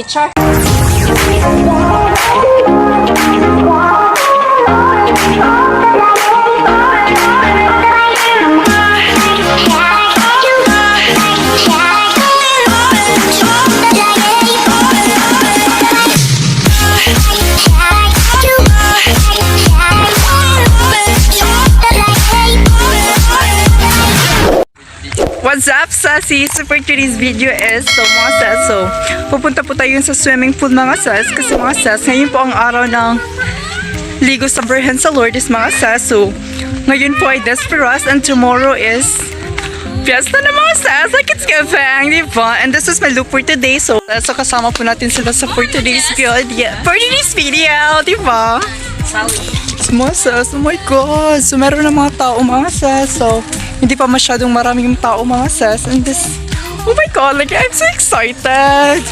Char. What's up, SISS? For today's video is, mga sis, pupunta po tayo sa swimming pool mga sis, kasi mga sis, ngayon po ang araw ng ligo sa BIRHEN sa LOURDES mga sis. Ngayon po ay Desperas and tomorrow is FIESTA na mga sis, like it's giving, diba? And this is my look for today, so kasama po natin sila sa for today's video, diba? Mga sis, oh my god, so meron na mga tao mga sis, so hindi pa masyadong maraming tao mga sis, and this, oh my god, like I'm so excited.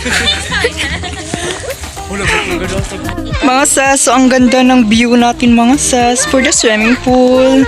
Mga sis, so ang ganda ng view natin mga sis for the swimming pool.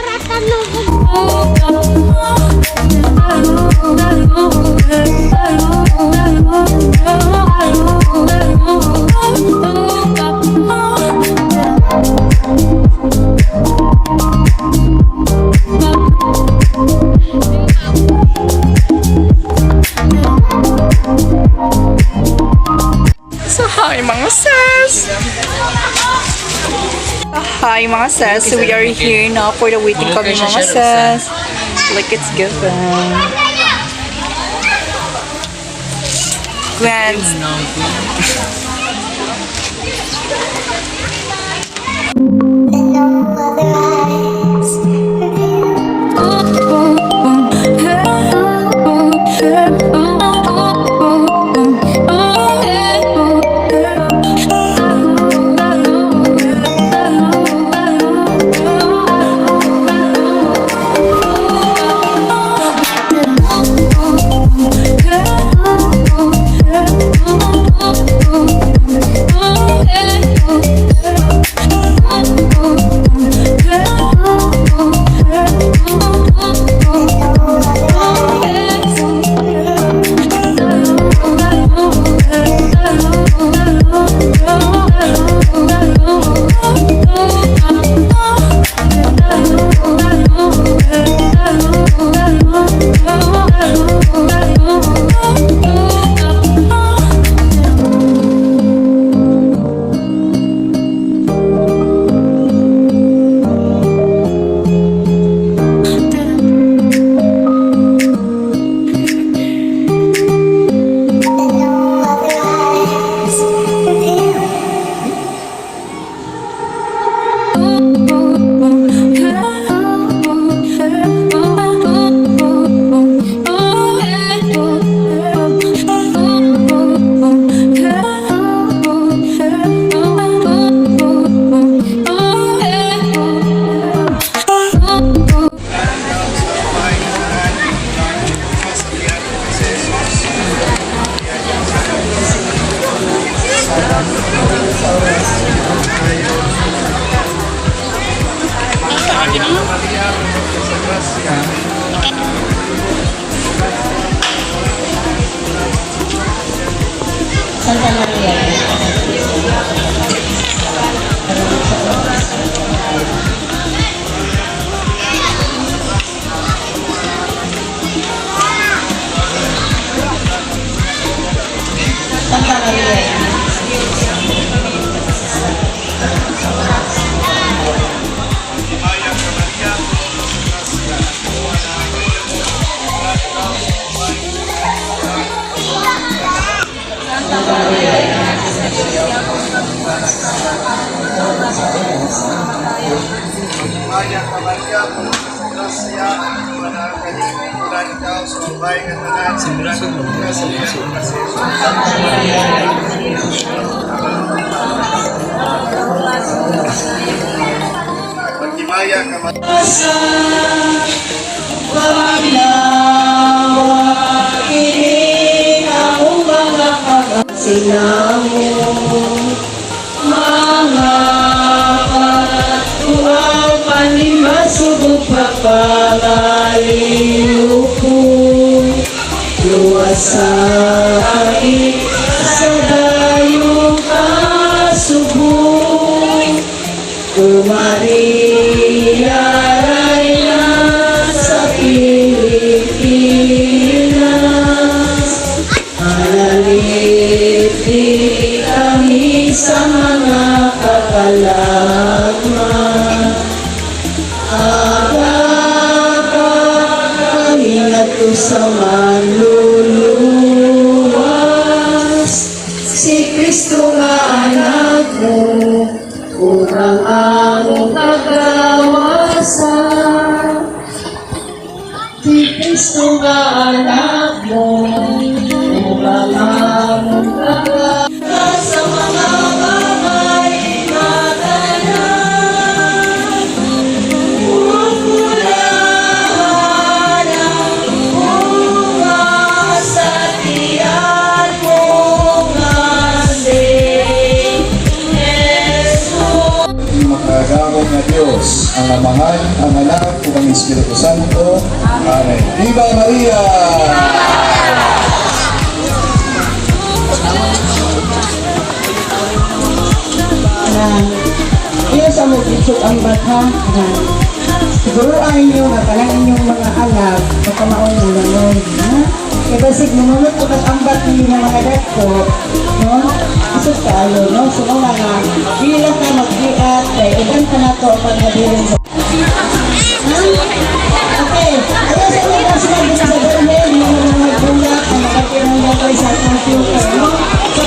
Hi mga sis, so we are here now for the waiting kami mga sis. Like it's given. Gwen. Mga patuaw panimasubog papangaliw ko luwasay sa di kami sa mga kakalagman. Kami nato sa manluluwas, si Kristo nga anak mo, urang among kagawasan. Si Kristo nga anak mo, urang among kagawasan. Sa mga mamay magalang, pupulahan ang bunga sa tiyan mo nga si Jesus. Makagawad na Diyos, ang Amahan, ang Anak, ug ang Espiritu Santo. Amen. Viva Maria! Iyo sa mo isok ang bata na siguro ay inyo na talang inyong mga anak makamaon mo naman, ha? Kaya basig namunod ko ang ambat ninyo ng mga dako, no? Isok tayo, no? So mga nga, bilang ka mag-iat, kaya iban ka na to ang pagkabirin sa... Okay, ayaw sa mga kasi mag-isa sa BIRHEN, yung mga magbulak, ang nakapirang gagawin sa computer, no? So